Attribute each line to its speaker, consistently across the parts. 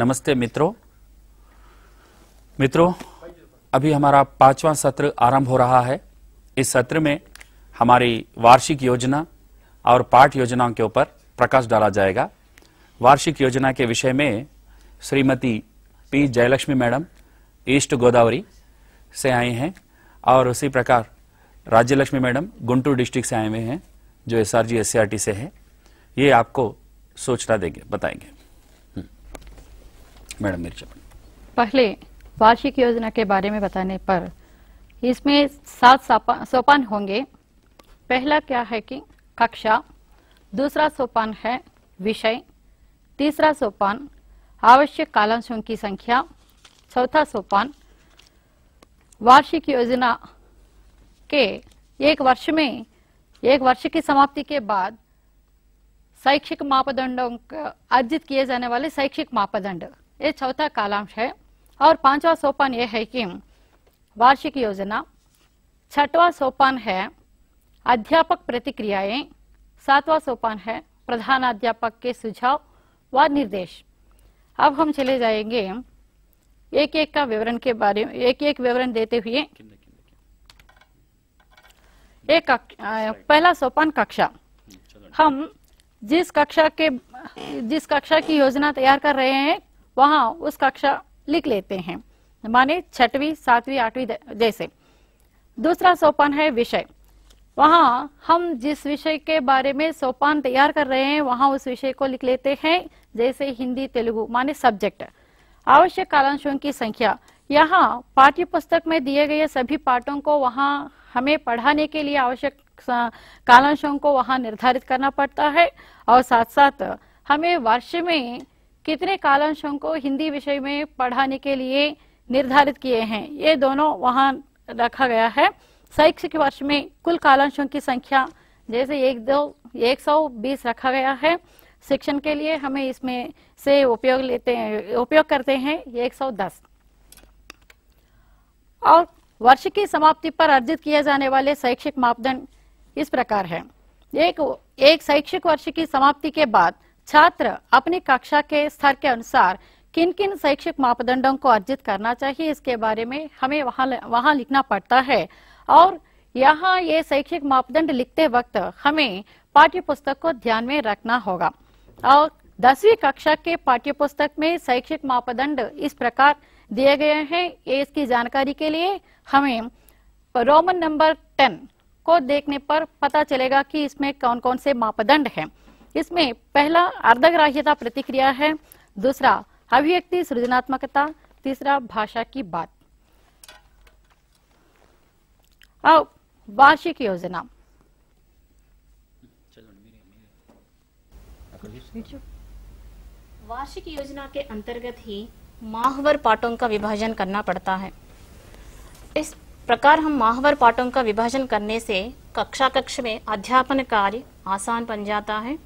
Speaker 1: नमस्ते मित्रों, अभी हमारा 5वां सत्र आरंभ हो रहा है। इस सत्र में हमारी वार्षिक योजना और पाठ योजनाओं के ऊपर प्रकाश डाला जाएगा। वार्षिक योजना के विषय में Shrimati P Jayalakshmi madam east Godavari से आए हैं और उसी प्रकार राज्यलक्ष्मी मैडम गुंटूर डिस्ट्रिक्ट से आए हुए हैं जो एसआरजी एससीईआरटी से है। ये आपको सूचना देंगे, बताएंगे। मैडम मेरी चपन।
Speaker 2: पहले वार्षिक योजना के बारे में बताने पर इसमें 7 सोपान होंगे। पहला क्या है कि कक्षा, दूसरा सोपान है विषय, तीसरा सोपान आवश्यक कालांशों की संख्या, चौथा सोपान वार्षिक योजना के एक वर्ष की समाप्ति के बाद शैक्षिक मापदंडों का अर्जित किए जाने वाले शैक्षिक मापदंड, ये चौथा कालांश है। और 5वां सोपान यह है कि वार्षिक योजना, 6वां सोपान है अध्यापक प्रतिक्रियाएं, 7वां सोपान है प्रधानाध्यापक के सुझाव व निर्देश। अब हम चले जाएंगे एक एक का विवरण के बारे में, एक एक विवरण देते हुए। पहला सोपान कक्षा। हम जिस कक्षा की योजना तैयार कर रहे हैं वहां उस कक्षा लिख लेते हैं, माने 6वीं, 7वीं, 8वीं जैसे। दूसरा सोपान है विषय। वहां हम जिस विषय के बारे में सोपान तैयार कर रहे हैं वहां उस विषय को लिख लेते हैं, जैसे हिंदी, तेलुगु, माने सब्जेक्ट। आवश्यक कालांशों की संख्या। यहाँ पाठ्य पुस्तक में दिए गए सभी पाठों को वहां हमें पढ़ाने के लिए आवश्यक कालांशों को वहां निर्धारित करना पड़ता है और साथ साथ हमें वर्ष में कितने कालांशों को हिंदी विषय में पढ़ाने के लिए निर्धारित किए हैं, ये दोनों वहां रखा गया है। शैक्षिक वर्ष में कुल कालांशों की संख्या जैसे 120 रखा गया है। शिक्षण के लिए हमें इसमें से उपयोग करते हैं 110। और वर्ष की समाप्ति पर अर्जित किए जाने वाले शैक्षिक मापदंड इस प्रकार है। एक शैक्षिक वर्ष की समाप्ति के बाद छात्र अपनी कक्षा के स्तर के अनुसार किन किन शैक्षिक मापदंडों को अर्जित करना चाहिए, इसके बारे में हमें वहां लिखना पड़ता है। और यहाँ ये शैक्षिक मापदंड लिखते वक्त हमें पाठ्य पुस्तक को ध्यान में रखना होगा। और 10वीं कक्षा के पाठ्य पुस्तक में शैक्षिक मापदंड इस प्रकार दिए गए हैं। इसकी जानकारी के लिए हमें रोमन नंबर 10 को देखने पर पता चलेगा कि इसमें कौन कौन से मापदंड हैं। इसमें पहला अर्धग्राह्यता प्रतिक्रिया है, दूसरा अभिव्यक्ति सृजनात्मकता, तीसरा भाषा की बात। अब वार्षिक योजना।
Speaker 3: वार्षिक योजना के अंतर्गत ही माहवार पाठों का विभाजन करना पड़ता है। इस प्रकार हम माहवार पाठों का विभाजन करने से कक्षा में अध्यापन कार्य आसान बन जाता है।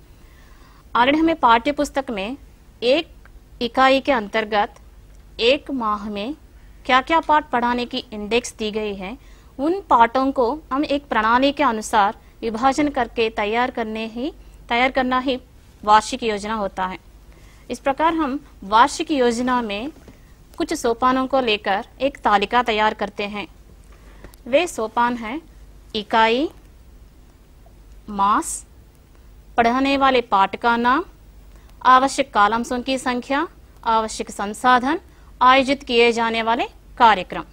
Speaker 3: ऑलरेडी हमें पाठ्य पुस्तक में एक इकाई के अंतर्गत एक माह में क्या क्या पाठ पढ़ाने की इंडेक्स दी गई है, उन पाठों को हम एक प्रणाली के अनुसार विभाजन करके तैयार करना ही वार्षिक योजना होता है। इस प्रकार हम वार्षिक योजना में कुछ सोपानों को लेकर एक तालिका तैयार करते हैं। वे सोपान हैं इकाई, मास, पढ़ाने वाले पाठ का नाम, आवश्यक कालांशों की संख्या, आवश्यक संसाधन, आयोजित किए जाने वाले कार्यक्रम।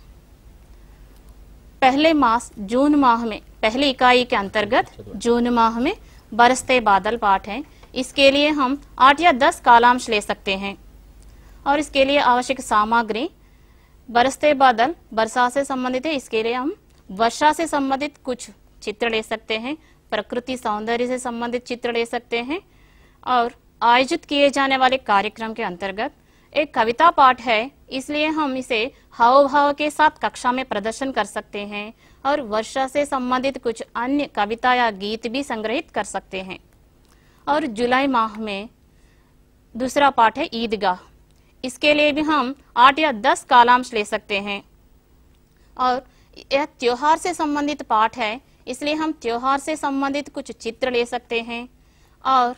Speaker 3: पहले मास जून माह में, पहली इकाई के अंतर्गत जून माह में बरसते बादल पाठ है। इसके लिए हम 8 या 10 कालांश ले सकते हैं और इसके लिए आवश्यक सामग्री, बरसते बादल वर्षा से संबंधित है, इसके लिए हम वर्षा से संबंधित कुछ चित्र ले सकते हैं, प्रकृति सौंदर्य से संबंधित चित्र ले सकते हैं। और आयोजित किए जाने वाले कार्यक्रम के अंतर्गत एक कविता पाठ है, इसलिए हम इसे हाव भाव के साथ कक्षा में प्रदर्शन कर सकते हैं और वर्षा से संबंधित कुछ अन्य कविता या गीत भी संग्रहित कर सकते हैं। और जुलाई माह में दूसरा पाठ है ईदगाह, इसके लिए भी हम 8 या 10 कालांश ले सकते हैं। और यह त्योहार से संबंधित पाठ है, इसलिए हम त्योहार से संबंधित कुछ चित्र ले सकते हैं। और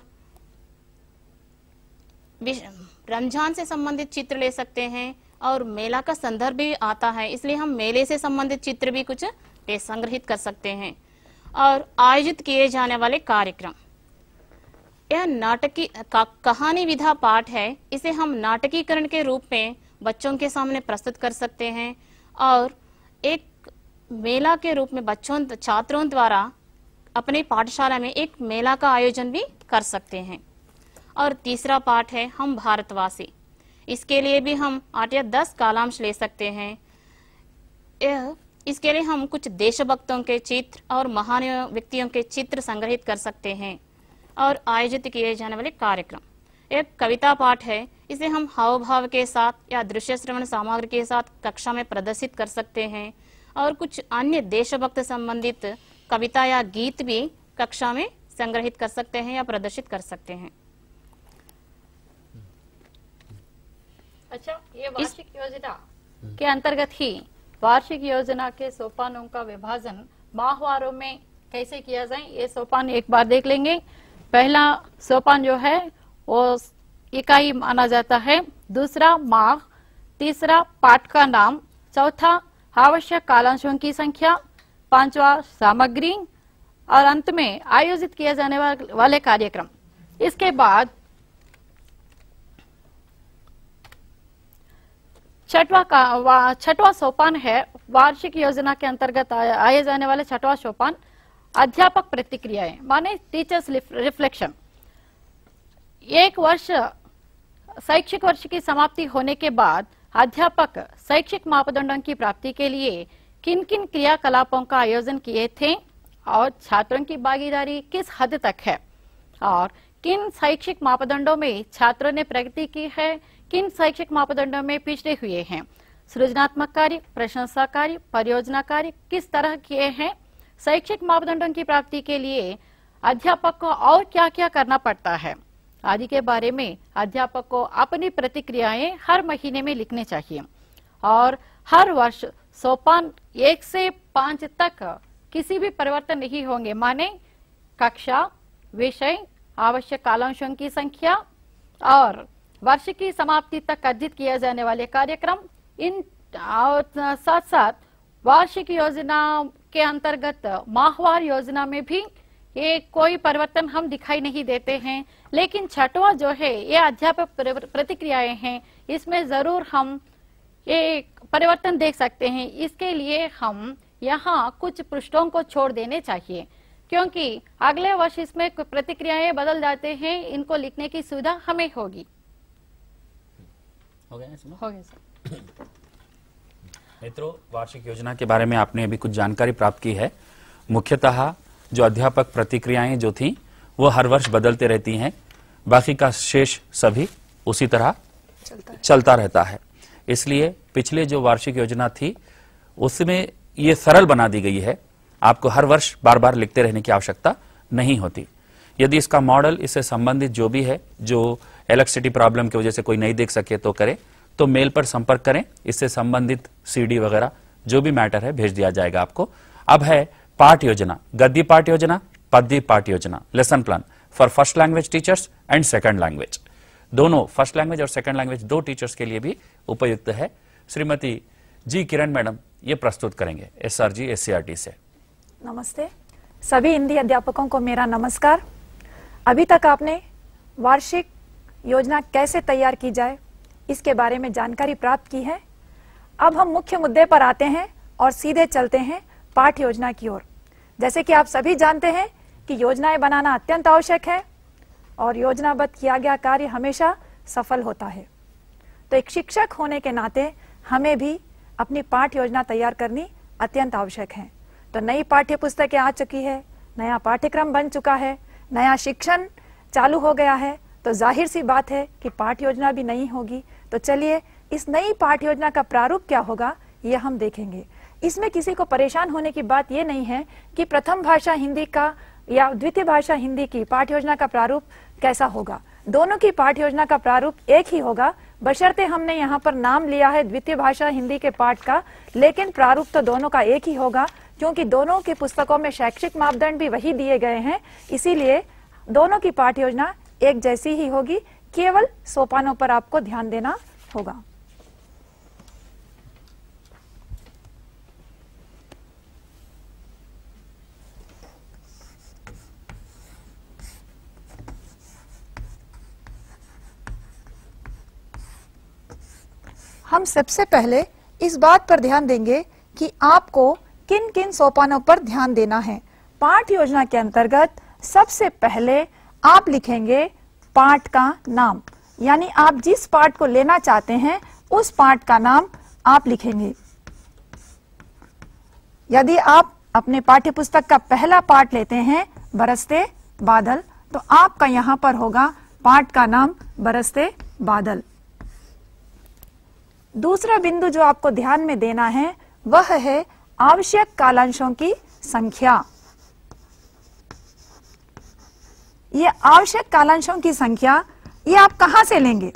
Speaker 3: रमजान से संबंधित चित्र ले सकते हैं और मेला का संदर्भ भी आता है, इसलिए हम मेले से संबंधित चित्र भी कुछ संग्रहित कर सकते हैं। और आयोजित किए जाने वाले कार्यक्रम, यह नाटकी कहानी विधा पाठ है, इसे हम नाटकीकरण के रूप में बच्चों के सामने प्रस्तुत कर सकते हैं और एक मेला के रूप में छात्रों द्वारा अपनी पाठशाला में एक मेला का आयोजन भी कर सकते हैं। और तीसरा पाठ है हम भारतवासी, इसके लिए भी हम 8 या 10 कालांश ले सकते हैं। इसके लिए हम कुछ देशभक्तों के चित्र और महान व्यक्तियों के चित्र संग्रहित कर सकते हैं। और आयोजित किए जाने वाले कार्यक्रम, एक कविता पाठ है, इसे हम हाव भाव के साथ या दृश्य श्रवण सामग्री के साथ कक्षा में प्रदर्शित कर सकते हैं। और कुछ अन्य देशभक्त संबंधित कविता या गीत भी कक्षा में संग्रहित कर सकते हैं या प्रदर्शित कर सकते हैं।
Speaker 2: अच्छा, ये वार्षिक योजना के अंतर्गत ही वार्षिक योजना के सोपानों का विभाजन माहवारों में कैसे किया जाए, ये सोपान एक बार देख लेंगे। पहला सोपान जो है वो इकाई माना जाता है, दूसरा माह, तीसरा पाठ का नाम, चौथा आवश्यक कालांशों की संख्या, पांचवा सामग्री और अंत में आयोजित किए जाने वाले कार्यक्रम। इसके बाद छठवां सोपान है वार्षिक योजना के अंतर्गत आए जाने वाले छठवां सोपान अध्यापक प्रतिक्रियाएं, माने टीचर्स रिफ्लेक्शन। एक वर्ष शैक्षिक वर्ष की समाप्ति होने के बाद अध्यापक शैक्षिक मापदंडों की प्राप्ति के लिए किन किन क्रियाकलापों का आयोजन किए थे और छात्रों की भागीदारी किस हद तक है और किन शैक्षिक मापदंडों में छात्रों ने प्रगति की है, किन शैक्षिक मापदंडों में पिछड़े हुए हैं, सृजनात्मक कार्य, प्रशंसा कार्य, परियोजना कार्य किस तरह किए हैं, शैक्षिक मापदंडों की प्राप्ति के लिए अध्यापक को और क्या क्या करना पड़ता है आदि के बारे में अध्यापक को अपनी प्रतिक्रियाएं हर महीने में लिखने चाहिए। और हर वर्ष सोपान 1 से 5 तक किसी भी परिवर्तन नहीं होंगे, माने कक्षा, विषय, आवश्यक कालांशों की संख्या और वर्ष की समाप्ति तक अर्जित किए जाने वाले कार्यक्रम। इन साथ साथ वार्षिक योजना के अंतर्गत माहवार योजना में भी ये कोई परिवर्तन हम दिखाई नहीं देते हैं, लेकिन छठवां जो है ये अध्यापक प्रतिक्रियाएं हैं, इसमें जरूर हम ये परिवर्तन देख सकते हैं। इसके लिए हम यहाँ कुछ पृष्ठों को छोड़ देने चाहिए, क्योंकि अगले वर्ष इसमें प्रतिक्रियाएं बदल जाते हैं, इनको लिखने की सुविधा हमें होगी।
Speaker 1: हो गया
Speaker 2: सर।
Speaker 1: मित्रों, वार्षिक योजना के बारे में आपने अभी कुछ जानकारी प्राप्त की है। मुख्यतः जो अध्यापक प्रतिक्रियाएं जो थी वो हर वर्ष बदलते रहती हैं, बाकी का शेष सभी उसी तरह चलता रहता है। इसलिए पिछले जो वार्षिक योजना थी उसमें ये सरल बना दी गई है, आपको हर वर्ष बार बार लिखते रहने की आवश्यकता नहीं होती। यदि इसका मॉडल, इससे संबंधित जो भी है, जो इलेक्ट्रिसिटी प्रॉब्लम की वजह से कोई नहीं देख सके तो करे, तो मेल पर संपर्क करें, इससे संबंधित सीडी वगैरह जो भी मैटर है भेज दिया जाएगा आपको। अब है पाठ योजना, गद्य पाठ योजना, पद्य पाठ योजना, lesson plan for first language teachers and second language. दोनों फर्स्ट लैंग्वेज और सेकंड लैंग्वेज दो टीचर्स के लिए भी उपयुक्त है। श्रीमती जी किरण मैडम ये प्रस्तुत करेंगे SRG SCRT से।
Speaker 4: नमस्ते सभी हिंदी अध्यापकों को मेरा नमस्कार। अभी तक आपने वार्षिक योजना कैसे तैयार की जाए इसके बारे में जानकारी प्राप्त की है। अब हम मुख्य मुद्दे पर आते हैं और सीधे चलते हैं पाठ योजना की ओर। जैसे कि आप सभी जानते हैं कि योजनाएं बनाना अत्यंत आवश्यक है और योजनाबद्ध किया गया कार्य हमेशा सफल होता है। तो एक शिक्षक होने के नाते हमें भी अपनी पाठ योजना तैयार करनी अत्यंत आवश्यक है। तो नई पाठ्य पुस्तकें आ चुकी है, नया पाठ्यक्रम बन चुका है, नया शिक्षण चालू हो गया है, तो जाहिर सी बात है कि पाठ योजना भी नई होगी। तो चलिए इस नई पाठ योजना का प्रारूप क्या होगा ये हम देखेंगे। इसमें किसी को परेशान होने की बात ये नहीं है कि प्रथम भाषा हिंदी का या द्वितीय भाषा हिंदी की पाठ योजना का प्रारूप कैसा होगा। दोनों की पाठ योजना का प्रारूप एक ही होगा, बशर्ते हमने यहाँ पर नाम लिया है द्वितीय भाषा हिंदी के पाठ का, लेकिन प्रारूप तो दोनों का एक ही होगा, क्योंकि दोनों की पुस्तकों में शैक्षिक मापदंड भी वही दिए गए हैं। इसीलिए दोनों की पाठ योजना एक जैसी ही होगी, केवल सोपानों पर आपको ध्यान देना होगा। हम सबसे पहले इस बात पर ध्यान देंगे कि आपको किन किन सोपानों पर ध्यान देना है। पाठ योजना के अंतर्गत सबसे पहले आप लिखेंगे पाठ का नाम, यानी आप जिस पाठ को लेना चाहते हैं उस पाठ का नाम आप लिखेंगे। यदि आप अपने पाठ्य पुस्तक का पहला पाठ लेते हैं बरसते बादल, तो आपका यहां पर होगा पाठ का नाम बरसते बादल। दूसरा बिंदु जो आपको ध्यान में देना है वह है आवश्यक कालांशों की संख्या। ये आवश्यक कालांशों की संख्या ये आप कहां से लेंगे?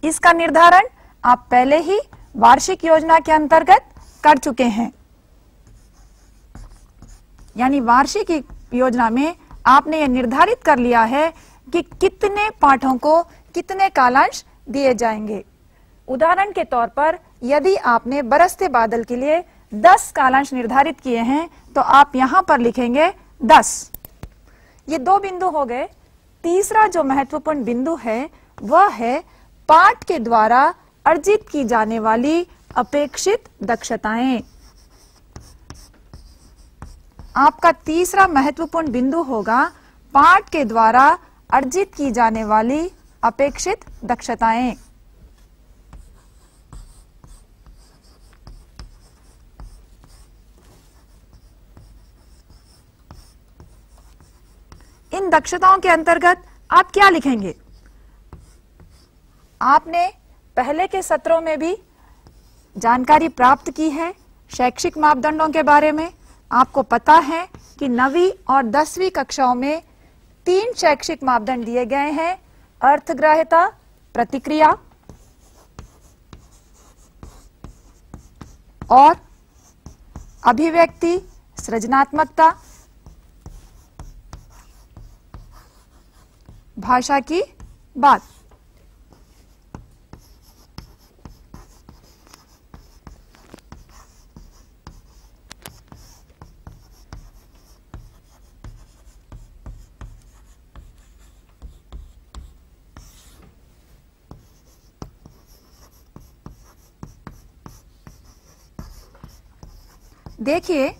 Speaker 4: इसका निर्धारण आप पहले ही वार्षिक योजना के अंतर्गत कर चुके हैं। यानी वार्षिक योजना में आपने ये निर्धारित कर लिया है कि कितने पाठों को कितने कालांश दिए जाएंगे। उदाहरण के तौर पर यदि आपने बरसते बादल के लिए 10 कालांश निर्धारित किए हैं तो आप यहां पर लिखेंगे 10। ये दो बिंदु हो गए। तीसरा जो महत्वपूर्ण बिंदु है वह है पाठ के द्वारा अर्जित की जाने वाली अपेक्षित दक्षताएं। आपका तीसरा महत्वपूर्ण बिंदु होगा पाठ के द्वारा अर्जित की जाने वाली अपेक्षित दक्षताएं। इन दक्षताओं के अंतर्गत आप क्या लिखेंगे? आपने पहले के सत्रों में भी जानकारी प्राप्त की है शैक्षिक मापदंडों के बारे में। आपको पता है कि 9वीं और 10वीं कक्षाओं में 3 शैक्षिक मापदंड दिए गए हैं: अर्थग्राह्यता, प्रतिक्रिया और अभिव्यक्ति, सृजनात्मकता, भाषा की बात। देखिए,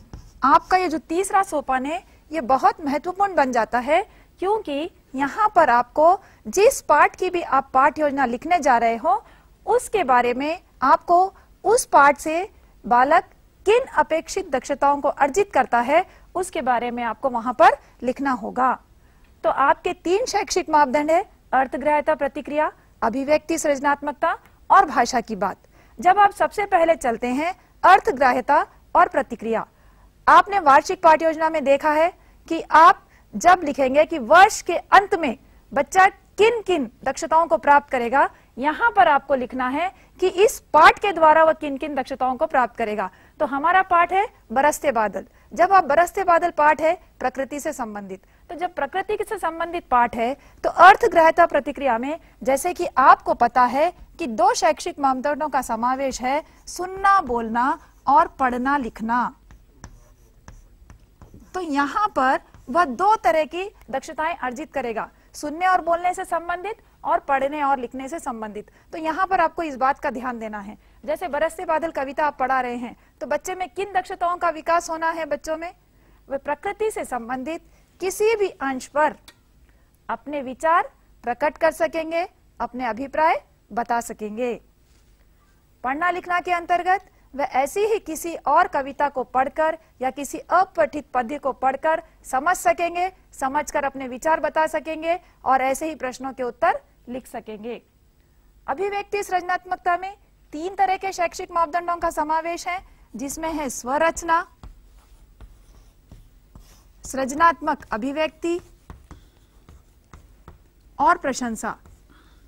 Speaker 4: आपका ये जो तीसरा सोपान है ये बहुत महत्वपूर्ण बन जाता है, क्योंकि यहाँ पर आपको जिस पाठ की भी आप पाठ योजना लिखने जा रहे हो उसके बारे में आपको उस पाठ से बालक किन अपेक्षित दक्षताओं को अर्जित करता है उसके बारे में आपको वहां पर लिखना होगा। तो आपके 3 शैक्षिक मापदंड है: अर्थग्राह्यता, प्रतिक्रिया, अभिव्यक्ति, सृजनात्मकता और भाषा की बात। जब आप सबसे पहले चलते हैं अर्थग्राह्यता और प्रतिक्रिया, आपने वार्षिक पाठ योजना में देखा है कि आप जब लिखेंगे कि वर्ष के अंत में बच्चा किन किन दक्षताओं को प्राप्त करेगा, यहां पर आपको लिखना है कि इस पाठ के द्वारा वह किन किन दक्षताओं को प्राप्त करेगा। तो हमारा पाठ है बरसते बादल। जब आप बरसते बादल पाठ है प्रकृति से संबंधित, तो जब प्रकृति से संबंधित पाठ है तो अर्थग्राह्यता प्रतिक्रिया में जैसे कि आपको पता है कि 2 शैक्षिक मापदंडों का समावेश है: सुनना, बोलना और पढ़ना, लिखना। तो यहाँ पर वह 2 तरह की दक्षताएं अर्जित करेगा: सुनने और बोलने से संबंधित और पढ़ने और लिखने से संबंधित। तो यहाँ पर आपको इस बात का ध्यान देना है। जैसे बरसते बादल कविता आप पढ़ा रहे हैं तो बच्चे में किन दक्षताओं का विकास होना है? बच्चों में वे प्रकृति से संबंधित किसी भी अंश पर अपने विचार प्रकट कर सकेंगे, अपने अभिप्राय बता सकेंगे। पढ़ना लिखना के अंतर्गत वह ऐसी ही किसी और कविता को पढ़कर या किसी अपठित पद्य को पढ़कर समझ सकेंगे, समझकर अपने विचार बता सकेंगे और ऐसे ही प्रश्नों के उत्तर लिख सकेंगे। अभिव्यक्ति सृजनात्मकता में 3 तरह के शैक्षिक मापदंडों का समावेश है, जिसमें है स्वरचना, सृजनात्मक अभिव्यक्ति और प्रशंसा।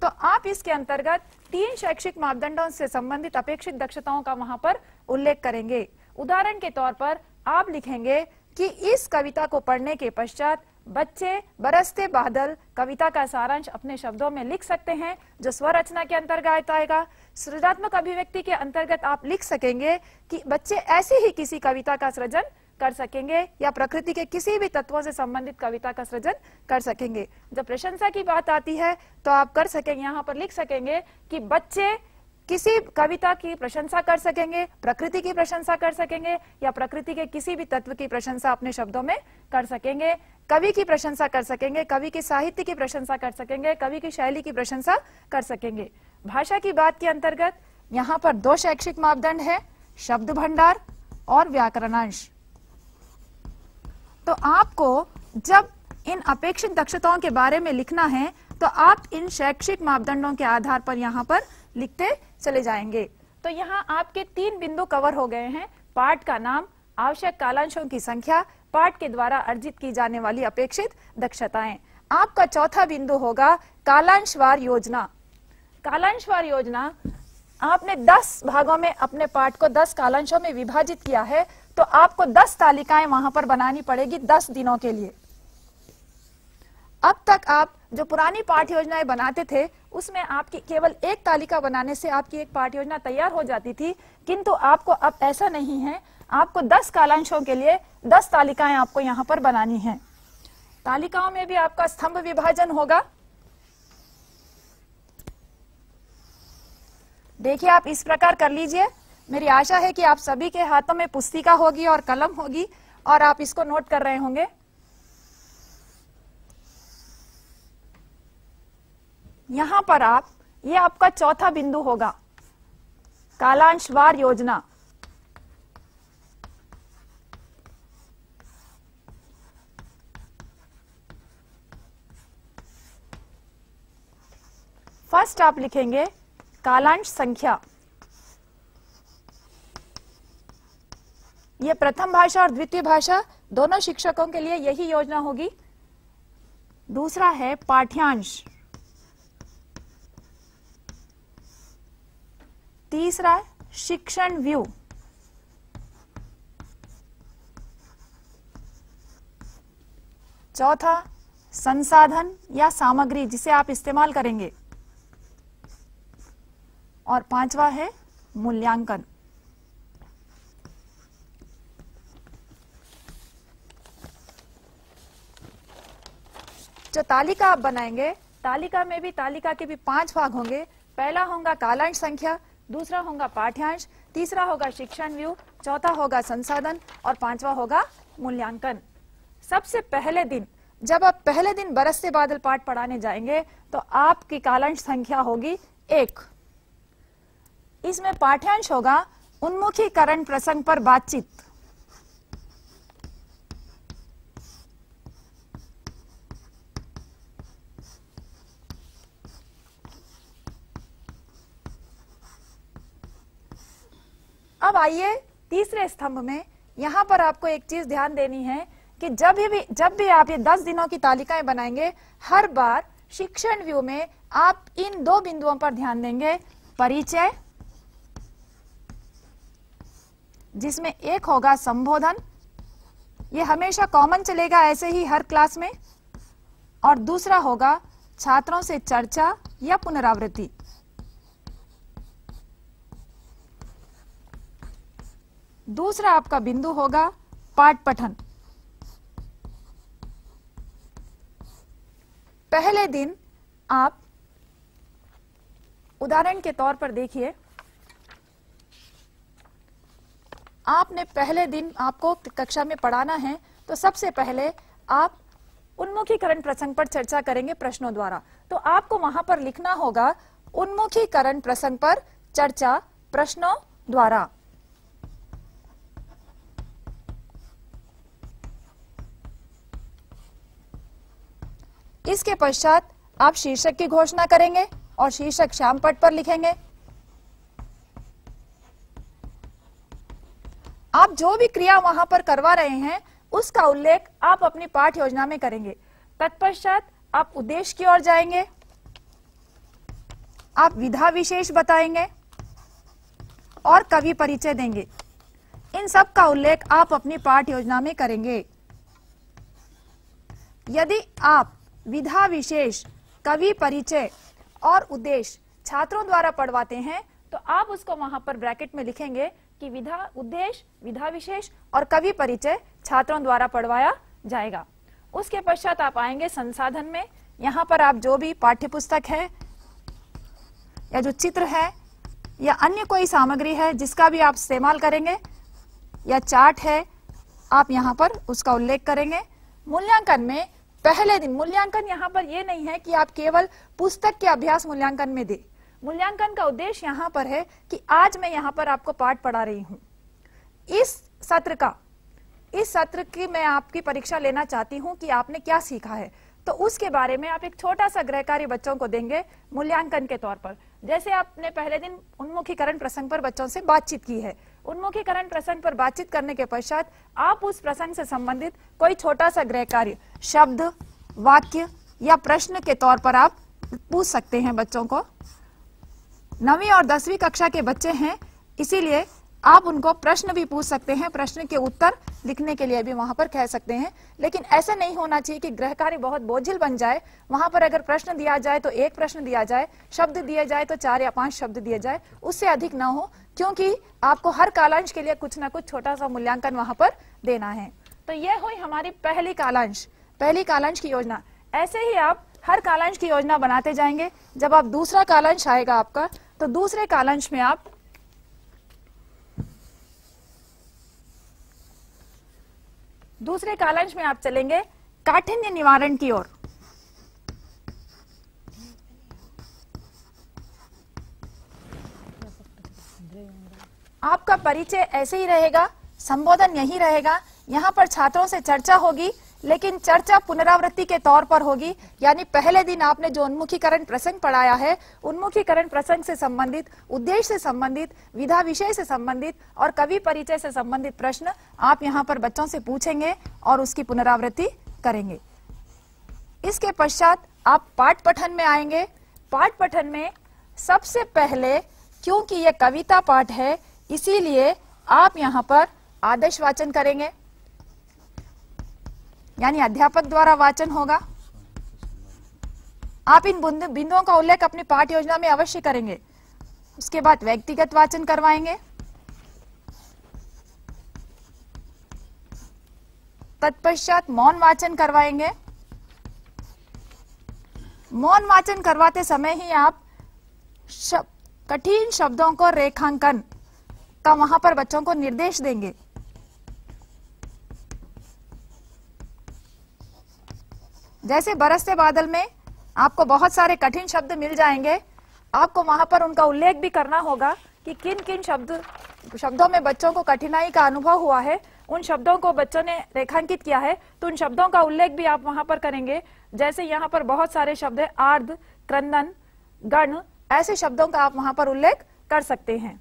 Speaker 4: तो आप इसके अंतर्गत 3 शैक्षिक मापदंडों से संबंधित अपेक्षित दक्षताओं का वहां पर उल्लेख करेंगे। उदाहरण के तौर पर आप लिखेंगे कि इस कविता को पढ़ने के पश्चात बच्चे बरसते बादल कविता का सारांश अपने शब्दों में लिख सकते हैं, जो स्वर रचना के अंतर्गत आएगा। सृजनात्मक अभिव्यक्ति के अंतर्गत आप लिख सकेंगे कि बच्चे ऐसे ही किसी कविता का सृजन कर सकेंगे या प्रकृति के किसी भी तत्वों से संबंधित कविता का सृजन कर सकेंगे। जब प्रशंसा की बात आती है तो आप कर सकेंगे, यहाँ पर लिख सकेंगे कि बच्चे किसी कविता की प्रशंसा कर सकेंगे, प्रकृति की प्रशंसा कर सकेंगे या प्रकृति के किसी भी तत्व की प्रशंसा अपने शब्दों में कर सकेंगे। कवि की प्रशंसा कर सकेंगे, कवि के साहित्य की प्रशंसा कर सकेंगे, कवि की शैली की प्रशंसा कर सकेंगे। भाषा की बात के अंतर्गत यहाँ पर 2 शैक्षिक मापदंड है, शब्द भंडार और व्याकरणांश। तो आपको जब इन अपेक्षित दक्षताओं के बारे में लिखना है तो आप इन शैक्षिक मापदंडों के आधार पर यहाँ पर लिखते चले जाएंगे। तो यहाँ आपके 3 बिंदु कवर हो गए हैं। पाठ का नाम, आवश्यक कालांशों की संख्या, पाठ के द्वारा अर्जित की जाने वाली अपेक्षित दक्षताएं। आपका चौथा बिंदु होगा कालांशवार योजना। कालांशवार योजना, आपने 10 भागों में अपने पाठ को 10 कालांशों में विभाजित किया है, तो आपको 10 तालिकाएं वहां पर बनानी पड़ेगी 10 दिनों के लिए। अब तक आप जो पुरानी पाठ योजनाएं बनाते थे उसमें आपकी केवल एक तालिका बनाने से आपकी एक पाठ योजना तैयार हो जाती थी, किंतु आपको अब ऐसा नहीं है। आपको 10 कालांशों के लिए 10 तालिकाएं आपको यहाँ पर बनानी हैं। तालिकाओं में भी आपका स्तंभ विभाजन होगा। देखिए, आप इस प्रकार कर लीजिए। मेरी आशा है कि आप सभी के हाथों में पुस्तिका होगी और कलम होगी और आप इसको नोट कर रहे होंगे। यहां पर आप, ये आपका चौथा बिंदु होगा, कालांशवार योजना। फर्स्ट आप लिखेंगे कालांश संख्या। ये प्रथम भाषा और द्वितीय भाषा दोनों शिक्षकों के लिए यही योजना होगी। दूसरा है पाठ्यांश। तीसरा शिक्षण व्यू। चौथा संसाधन या सामग्री जिसे आप इस्तेमाल करेंगे। और पांचवा है मूल्यांकन। जो तालिका आप बनाएंगे, तालिका में भी, तालिका के भी 5 भाग होंगे। पहला होगा कालांश संख्या, दूसरा होगा पाठ्यांश, तीसरा होगा शिक्षण व्यू, चौथा होगा संसाधन और 5वां होगा मूल्यांकन। सबसे पहले दिन, जब आप पहले दिन बरसते बादल पाठ पढ़ाने जाएंगे तो आपकी कालांश संख्या होगी 1। इसमें पाठ्यांश होगा उन्मुखीकरण प्रसंग पर बातचीत। अब आइए तीसरे स्तंभ में। यहां पर आपको एक चीज ध्यान देनी है कि जब भी आप ये 10 दिनों की तालिकाएं बनाएंगे, हर बार शिक्षण व्यू में आप इन 2 बिंदुओं पर ध्यान देंगे। परिचय, जिसमें एक होगा संबोधन, ये हमेशा कॉमन चलेगा ऐसे ही हर क्लास में, और दूसरा होगा छात्रों से चर्चा या पुनरावृत्ति। दूसरा आपका बिंदु होगा पाठ पठन। पहले दिन आप, उदाहरण के तौर पर देखिए, आपने पहले दिन आपको कक्षा में पढ़ाना है, तो सबसे पहले आप उन्मुखीकरण प्रसंग पर चर्चा करेंगे प्रश्नों द्वारा। तो आपको वहां पर लिखना होगा उन्मुखीकरण प्रसंग पर चर्चा प्रश्नों द्वारा। इसके पश्चात आप शीर्षक की घोषणा करेंगे और शीर्षक श्यामपट्ट पर लिखेंगे। आप जो भी क्रिया वहां पर करवा रहे हैं उसका उल्लेख आप अपनी पाठ योजना में करेंगे। तत्पश्चात आप उद्देश्य की ओर जाएंगे, आप विधा विशेष बताएंगे और कवि परिचय देंगे। इन सब का उल्लेख आप अपनी पाठ योजना में करेंगे। यदि आप विधा विशेष, कवि परिचय और उद्देश्य छात्रों द्वारा पढ़वाते हैं तो आप उसको वहां पर ब्रैकेट में लिखेंगे कि विधा उद्देश्य, विधा विशेष और कवि परिचय छात्रों द्वारा पढ़वाया जाएगा। उसके पश्चात आप आएंगे संसाधन में। यहाँ पर आप जो भी पाठ्य पुस्तक है या जो चित्र है या अन्य कोई सामग्री है जिसका भी आप इस्तेमाल करेंगे या चार्ट है, आप यहाँ पर उसका उल्लेख करेंगे। मूल्यांकन में पहले दिन, मूल्यांकन यहाँ पर ये नहीं है कि आप केवल पुस्तक के अभ्यास मूल्यांकन में दे। मूल्यांकन का उद्देश्य यहाँ पर है कि आज मैं यहाँ पर आपको पाठ पढ़ा रही हूँ, इस सत्र की मैं आपकी परीक्षा लेना चाहती हूँ कि आपने क्या सीखा है, तो उसके बारे में आप एक छोटा सा गृह कार्य बच्चों को देंगे मूल्यांकन के तौर पर। जैसे आपने पहले दिन उन्मुखीकरण प्रसंग पर बच्चों से बातचीत की है, उन्मुखीकरण प्रसंग पर बातचीत करने के पश्चात आप उस प्रसंग से संबंधित कोई छोटा सा गृह कार्य शब्द, वाक्य या प्रश्न के तौर पर आप पूछ सकते हैं बच्चों को। 9वीं और 10वीं कक्षा के बच्चे हैं, इसीलिए आप उनको प्रश्न भी पूछ सकते हैं, प्रश्न के उत्तर लिखने के लिए भी वहां पर कह सकते हैं। लेकिन ऐसा नहीं होना चाहिए कि गृह कार्य बहुत बोझिल बन जाए। वहां पर अगर प्रश्न दिया जाए तो एक प्रश्न दिया जाए, शब्द दिए जाए तो 4 या 5 शब्द दिए जाए, उससे अधिक ना हो, क्योंकि आपको हर कालांश के लिए कुछ ना कुछ छोटा सा मूल्यांकन वहां पर देना है। तो यह हुई हमारी पहली कालांश की योजना। ऐसे ही आप हर कालांश की योजना बनाते जाएंगे। जब आप दूसरा कालांश आएगा आपका, तो दूसरे कालांश में आप चलेंगे काठिन्य निवारण की ओर। आपका परिचय ऐसे ही रहेगा, संबोधन यही रहेगा। यहाँ पर छात्रों से चर्चा होगी, लेकिन चर्चा पुनरावृत्ति के तौर पर होगी। यानी पहले दिन आपने जो उन्मुखीकरण प्रसंग पढ़ाया है, उन्मुखीकरण प्रसंग से संबंधित, उद्देश्य से संबंधित, विधा विषय से संबंधित और कवि परिचय से संबंधित प्रश्न आप यहाँ पर बच्चों से पूछेंगे और उसकी पुनरावृत्ति करेंगे। इसके पश्चात आप पाठ पठन में आएंगे। पाठ पठन में सबसे पहले, क्योंकि ये कविता पाठ है, इसीलिए आप यहाँ पर आदर्श वाचन करेंगे, यानी अध्यापक द्वारा वाचन होगा। आप इन बिंदुओं का उल्लेख अपनी पाठ योजना में अवश्य करेंगे। उसके बाद व्यक्तिगत वाचन करवाएंगे। तत्पश्चात मौन वाचन करवाएंगे। मौन वाचन करवाते समय ही आप कठिन शब्दों को रेखांकन का वहां पर बच्चों को निर्देश देंगे। जैसे बरसते बादल में आपको बहुत सारे कठिन शब्द मिल जाएंगे, आपको वहां पर उनका उल्लेख भी करना होगा कि किन किन शब्दों में बच्चों को कठिनाई का अनुभव हुआ है, उन शब्दों को बच्चों ने रेखांकित किया है, तो उन शब्दों का उल्लेख भी आप वहां पर करेंगे। जैसे यहाँ पर बहुत सारे शब्द है, आर्ध, क्रंदन, गण, ऐसे शब्दों का आप वहां पर उल्लेख कर सकते हैं।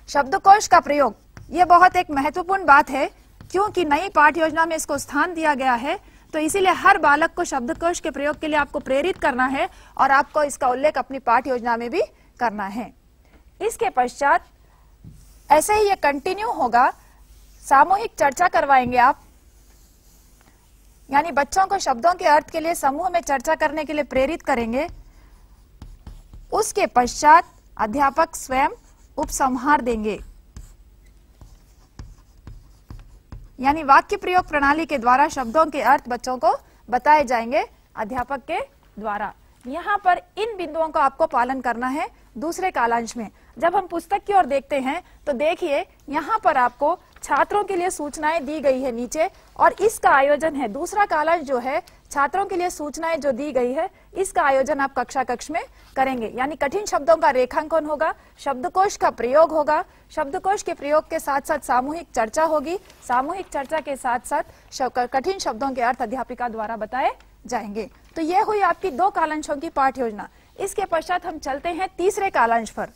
Speaker 4: शब्दकोश का प्रयोग, ये बहुत एक महत्वपूर्ण बात है, क्योंकि नई पाठ योजना में इसको स्थान दिया गया है, तो इसीलिए हर बालक को शब्दकोश के प्रयोग के लिए आपको प्रेरित करना है और आपको इसका उल्लेख अपनी पाठ योजना में भी करना है। इसके पश्चात ऐसे ही ये कंटिन्यू होगा। सामूहिक चर्चा करवाएंगे आप, यानी बच्चों को शब्दों के अर्थ के लिए समूह में चर्चा करने के लिए प्रेरित करेंगे। उसके पश्चात अध्यापक स्वयं उपसंहार देंगे, यानी वाक्य प्रयोग प्रणाली के द्वारा शब्दों के अर्थ बच्चों को बताए जाएंगे अध्यापक के द्वारा। यहाँ पर इन बिंदुओं का आपको पालन करना है। दूसरे कालांश में जब हम पुस्तक की ओर देखते हैं तो देखिए यहाँ पर आपको छात्रों के लिए सूचनाएं दी गई है नीचे, और इसका आयोजन है, दूसरा कालांश जो है छात्रों के लिए सूचनाएं जो दी गई है, इसका आयोजन आप कक्षा कक्ष में करेंगे। यानी कठिन शब्दों का रेखांकन होगा, शब्दकोश का प्रयोग होगा, शब्दकोश के प्रयोग के साथ साथ सामूहिक चर्चा होगी, सामूहिक चर्चा के साथ साथ कठिन शब्दों के अर्थ अध्यापिका द्वारा बताए जाएंगे। तो यह हुई आपकी 2 कालांशों की पाठ योजना। इसके पश्चात हम चलते हैं तीसरे कालांश पर।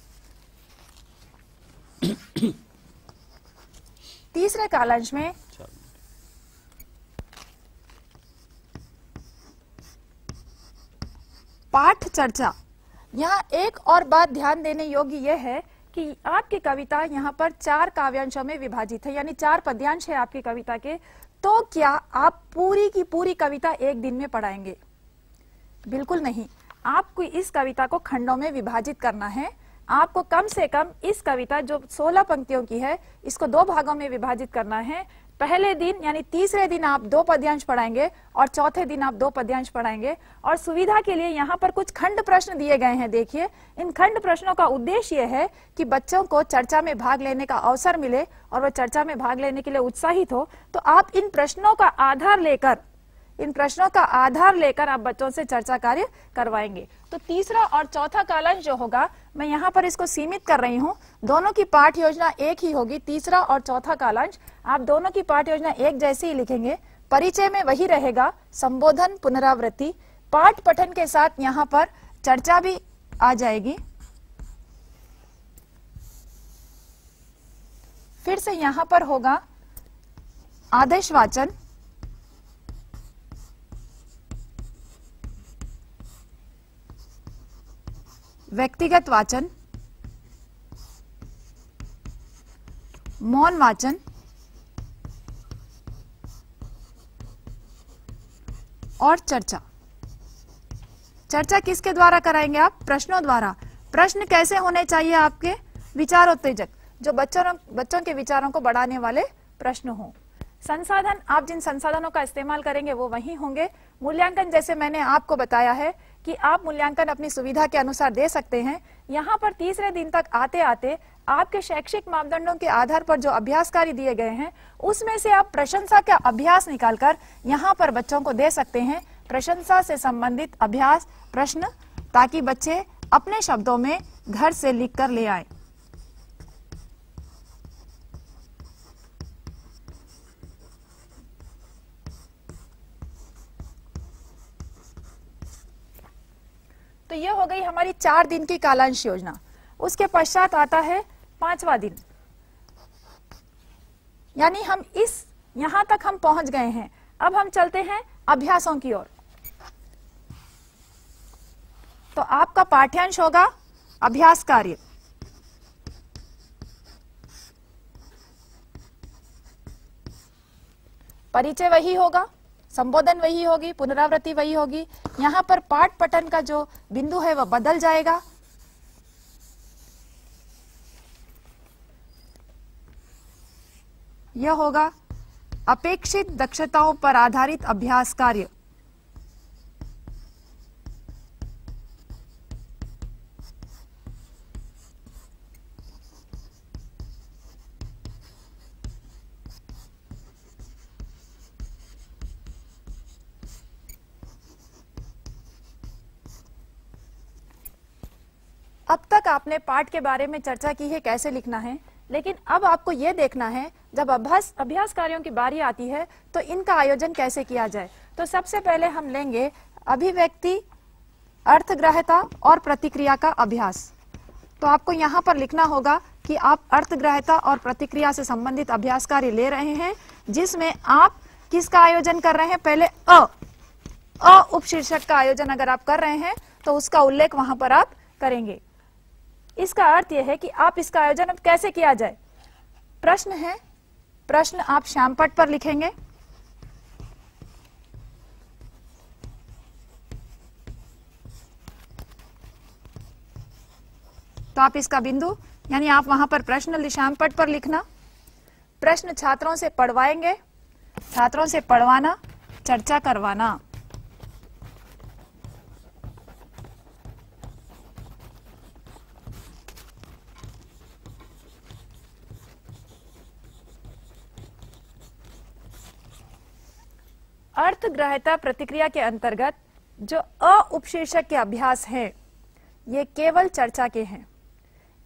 Speaker 4: तीसरे कालांश में पाठ चर्चा। यहाँ एक और बात ध्यान देने योग्य यह है कि आपकी कविता यहाँ पर 4 काव्यांशों में विभाजित है, यानी 4 पद्यांश है आपकी कविता के। तो क्या आप पूरी की पूरी कविता एक दिन में पढ़ाएंगे? बिल्कुल नहीं। आपको इस कविता को खंडों में विभाजित करना है। आपको कम से कम इस कविता जो 16 पंक्तियों की है, इसको 2 भागों में विभाजित करना है। पहले दिन यानी तीसरे दिन आप 2 पद्यांश पढ़ाएंगे और चौथे दिन आप 2 पद्यांश पढ़ाएंगे। और सुविधा के लिए यहाँ पर कुछ खंड प्रश्न दिए गए हैं। देखिए, इन खंड प्रश्नों का उद्देश्य यह है कि बच्चों को चर्चा में भाग लेने का अवसर मिले और वह चर्चा में भाग लेने के लिए उत्साहित हो। तो आप इन प्रश्नों का आधार लेकर आप बच्चों से चर्चा कार्य करवाएंगे। तो तीसरा और चौथा कालांश जो होगा, मैं यहाँ पर इसको सीमित कर रही हूँ। दोनों की पाठ योजना एक ही होगी। तीसरा और चौथा कालांश आप दोनों की पाठ योजना एक जैसे ही लिखेंगे। परिचय में वही रहेगा, संबोधन, पुनरावृत्ति। पाठ पठन के साथ यहाँ पर चर्चा भी आ जाएगी। फिर से यहाँ पर होगा आदेश वाचन, व्यक्तिगत वाचन, मौन वाचन, और चर्चा। चर्चा किसके द्वारा कराएंगे आप? प्रश्नों द्वारा। प्रश्न कैसे होने चाहिए आपके? विचारोत्तेजक, जो बच्चों के विचारों को बढ़ाने वाले प्रश्न हो। संसाधन, आप जिन संसाधनों का इस्तेमाल करेंगे वो वही होंगे। मूल्यांकन, जैसे मैंने आपको बताया है कि आप मूल्यांकन अपनी सुविधा के अनुसार दे सकते हैं। यहाँ पर तीसरे दिन तक आते आते आपके शैक्षिक मापदंडों के आधार पर जो अभ्यास कार्य दिए गए हैं, उसमें से आप प्रशंसा का अभ्यास निकालकर यहाँ पर बच्चों को दे सकते हैं। प्रशंसा से संबंधित अभ्यास प्रश्न, ताकि बच्चे अपने शब्दों में घर से लिख कर ले आए। तो यह हो गई हमारी 4 दिन की कालांश योजना। उसके पश्चात आता है 5वां दिन, यानी हम यहां तक हम पहुंच गए हैं। अब हम चलते हैं अभ्यासों की ओर। तो आपका पाठ्यांश होगा अभ्यास कार्य। परिचय वही होगा, संबोधन वही होगी, पुनरावृत्ति वही होगी। यहाँ पर पाठ पठन का जो बिंदु है वह बदल जाएगा। यह होगा अपेक्षित दक्षताओं पर आधारित अभ्यास कार्य। अब तक आपने पाठ के बारे में चर्चा की है, कैसे लिखना है, लेकिन अब आपको यह देखना है जब अभ्यास कार्यों की बारी आती है तो इनका आयोजन कैसे किया जाए। तो सबसे पहले हम लेंगे अभिव्यक्ति, अर्थग्राह्यता और प्रतिक्रिया का अभ्यास। तो आपको यहाँ पर लिखना होगा कि आप अर्थग्राह्यता और प्रतिक्रिया से संबंधित अभ्यास कार्य ले रहे हैं, जिसमें आप किसका आयोजन कर रहे हैं? पहले अ उपशीर्षक का आयोजन अगर आप कर रहे हैं तो उसका उल्लेख वहां पर आप करेंगे। इसका अर्थ यह है कि आप इसका आयोजन अब कैसे किया जाए। प्रश्न है, प्रश्न आप श्यामपट्ट पर लिखेंगे। तो आप इसका बिंदु यानी आप वहां पर प्रश्न श्यामपट्ट पर लिखना। प्रश्न छात्रों से पढ़वाएंगे, छात्रों से पढ़वाना, चर्चा करवाना। अर्थग्राह्यता प्रतिक्रिया के अंतर्गत जो अ उपशीर्षक के अभ्यास हैं, ये केवल चर्चा के हैं।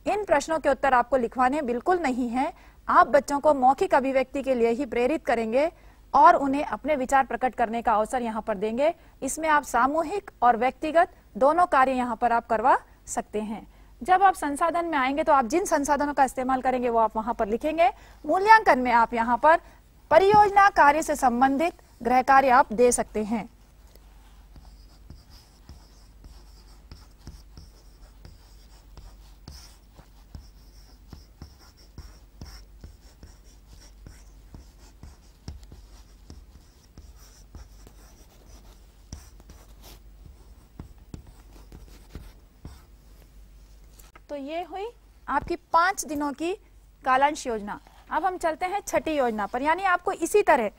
Speaker 4: इन प्रश्नों के उत्तर आपको लिखवाने बिल्कुल नहीं है। आप बच्चों को मौखिक अभिव्यक्ति के लिए ही प्रेरित करेंगे और उन्हें अपने विचार प्रकट करने का अवसर यहाँ पर देंगे। इसमें आप सामूहिक और व्यक्तिगत दोनों कार्य यहाँ पर आप करवा सकते हैं। जब आप संसाधन में आएंगे तो आप जिन संसाधनों का इस्तेमाल करेंगे वो आप वहां पर लिखेंगे। मूल्यांकन में आप यहाँ पर परियोजना कार्य से संबंधित गृह कार्य आप दे सकते हैं। तो ये हुई आपकी 5 दिनों की कालांश योजना। अब हम चलते हैं छठी योजना पर, यानी आपको इसी तरह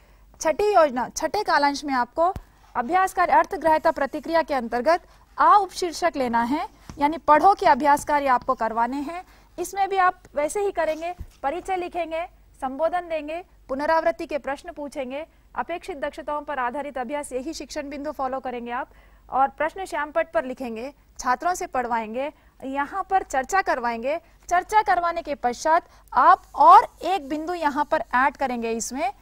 Speaker 4: छठी योजना, छठे कालांश में आपको अभ्यास कार्य अर्थग्राह्यता प्रतिक्रिया के अंतर्गत आ उपशीर्षक लेना है, यानी पढ़ो के अभ्यास कार्य आपको करवाने हैं। इसमें भी आप वैसे ही करेंगे, परिचय लिखेंगे, संबोधन देंगे, पुनरावृत्ति के प्रश्न पूछेंगे, अपेक्षित दक्षताओं पर आधारित अभ्यास, यही शिक्षण बिंदु फॉलो करेंगे आप, और प्रश्न श्यामपट पर लिखेंगे, छात्रों से पढ़वाएंगे, यहाँ पर चर्चा करवाएंगे। चर्चा करवाने के पश्चात आप और एक बिंदु यहाँ पर ऐड करेंगे, इसमें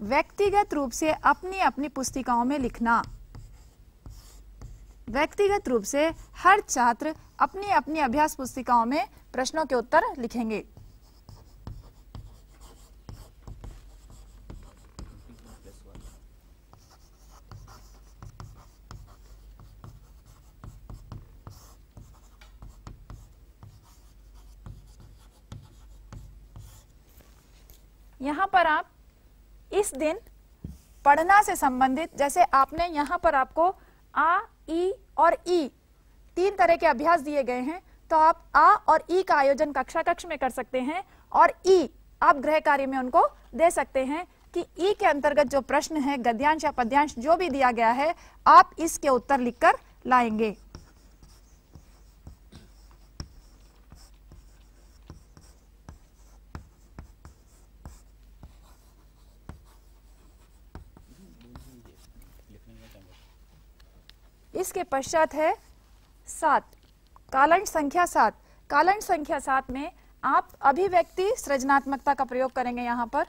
Speaker 4: व्यक्तिगत रूप से अपनी अपनी पुस्तिकाओं में लिखना। व्यक्तिगत रूप से हर छात्र अपनी अपनी अभ्यास पुस्तिकाओं में प्रश्नों के उत्तर लिखेंगे। यहाँ पर आप इस दिन पढ़ना से संबंधित, जैसे आपने यहाँ पर आपको आ, ई और ई 3 तरह के अभ्यास दिए गए हैं, तो आप आ और ई का आयोजन कक्षा कक्ष में कर सकते हैं और ई आप गृह कार्य में उनको दे सकते हैं कि ई के अंतर्गत जो प्रश्न है, गद्यांश या पद्यांश जो भी दिया गया है, आप इसके उत्तर लिखकर लाएंगे। इसके पश्चात है 7, कालांश संख्या 7। कालांश संख्या 7 में आप अभिव्यक्ति सृजनात्मकता का प्रयोग करेंगे। यहाँ पर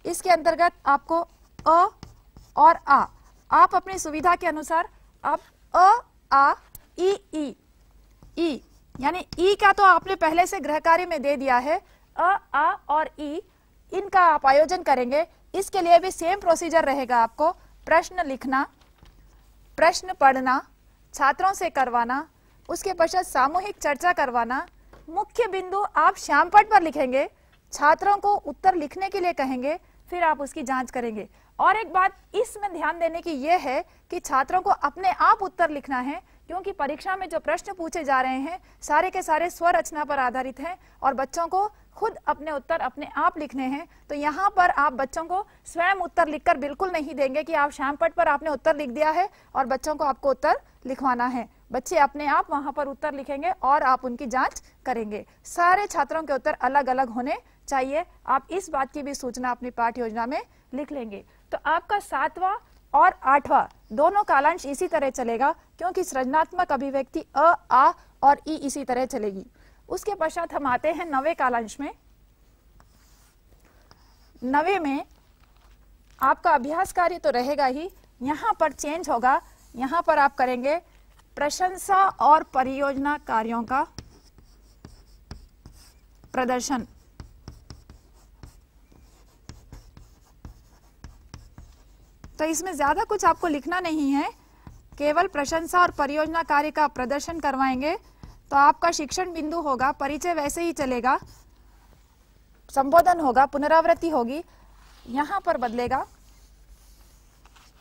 Speaker 4: इसके अंतर्गत आपको अ और आ, आप अपनी सुविधा के अनुसार आप अ, आ, ई यानी ई का तो आपने पहले से गृह कार्य में दे दिया है, अ, आ और ई इनका आप आयोजन करेंगे। इसके लिए भी सेम प्रोसीजर रहेगा। आपको प्रश्न लिखना, प्रश्न पढ़ना, छात्रों से करवाना, उसके पश्चात सामूहिक चर्चा करवाना। मुख्य बिंदु आप श्यामपट पर लिखेंगे, छात्रों को उत्तर लिखने के लिए कहेंगे, फिर आप उसकी जांच करेंगे। और एक बात इसमें ध्यान देने की यह है कि छात्रों को अपने आप उत्तर लिखना है, क्योंकि परीक्षा में जो प्रश्न पूछे जा रहे हैं सारे के सारे स्वरचना पर आधारित हैं और बच्चों को खुद अपने उत्तर अपने आप लिखने हैं। तो यहाँ पर आप बच्चों को स्वयं उत्तर लिखकर बिल्कुल नहीं देंगे कि आप श्यामपट पर आपने उत्तर लिख दिया है और बच्चों को आपको उत्तर लिखवाना है। बच्चे अपने आप वहां पर उत्तर लिखेंगे और आप उनकी जांच करेंगे। सारे छात्रों के उत्तर अलग अलग होने चाहिए। आप इस बात की भी सूचना अपनी पाठ्य योजना में लिख लेंगे। तो आपका 7वां और 8वां दोनों कालांश इसी तरह चलेगा, क्योंकि सृजनात्मक अभिव्यक्ति अ, आ और ई इसी तरह चलेगी। उसके पश्चात हम आते हैं 9वें कालांश में। 9वें में आपका अभ्यास कार्य तो रहेगा ही, यहाँ पर चेंज होगा। यहाँ पर आप करेंगे प्रशंसा और परियोजना कार्यों का प्रदर्शन। तो इसमें ज्यादा कुछ आपको लिखना नहीं है, केवल प्रशंसा और परियोजना कार्य का प्रदर्शन करवाएंगे। तो आपका शिक्षण बिंदु होगा, परिचय वैसे ही चलेगा, संबोधन होगा, पुनरावृत्ति होगी, यहां पर बदलेगा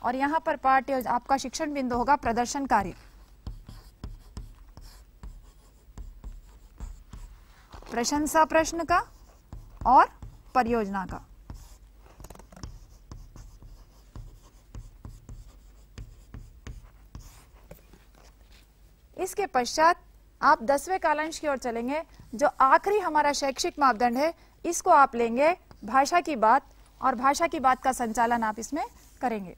Speaker 4: और यहां पर पाठ्य आपका शिक्षण बिंदु होगा प्रदर्शन कार्य। प्रशंसा प्रश्न का और परियोजना का। इसके पश्चात आप 10वें कालांश की ओर चलेंगे। जो आखिरी हमारा शैक्षिक मापदंड है, इसको आप लेंगे भाषा की बात, और भाषा की बात का संचालन आप इसमें करेंगे।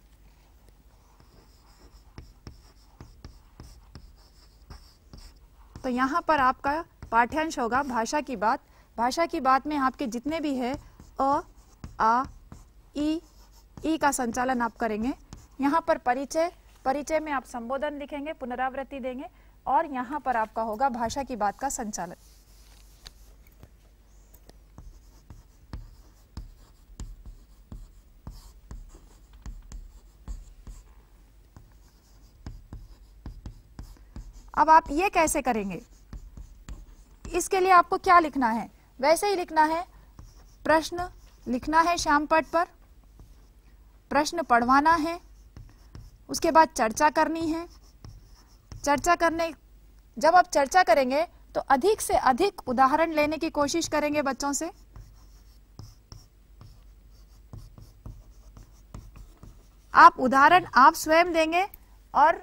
Speaker 4: तो यहां पर आपका पाठ्यांश होगा भाषा की बात। भाषा की बात में आपके जितने भी है अ, आ, ई का संचालन आप करेंगे। यहाँ पर परिचय में आप संबोधन लिखेंगे, पुनरावृत्ति देंगे, और यहाँ पर आपका होगा भाषा की बात का संचालन। अब आप ये कैसे करेंगे, इसके लिए आपको क्या लिखना है? वैसे ही लिखना है, प्रश्न लिखना है श्यामपट पर, प्रश्न पढ़वाना है, उसके बाद चर्चा करनी है। जब आप चर्चा करेंगे तो अधिक से अधिक उदाहरण लेने की कोशिश करेंगे बच्चों से। आप उदाहरण आप स्वयं देंगे और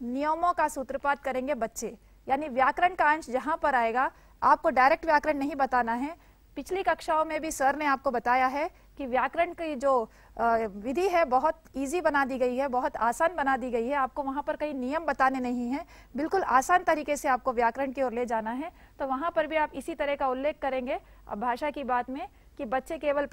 Speaker 4: नियमों का सूत्रपात करेंगे बच्चे, यानी व्याकरण का अंश जहां पर आएगा आपको डायरेक्ट व्याकरण नहीं बताना है। पिछली कक्षाओं में भी सर ने आपको बताया है कि व्याकरण की जो विधि है बहुत इजी बना दी गई है, बहुत आसान बना दी गई है। आपको वहां पर कई नियम बताने नहीं है, बिल्कुल आसान तरीके से आपको व्याकरण की ओर ले जाना है। तो वहां पर भी आप इसी तरह का उल्लेख करेंगे। अब भाषा की बात में कि बच्चे केवल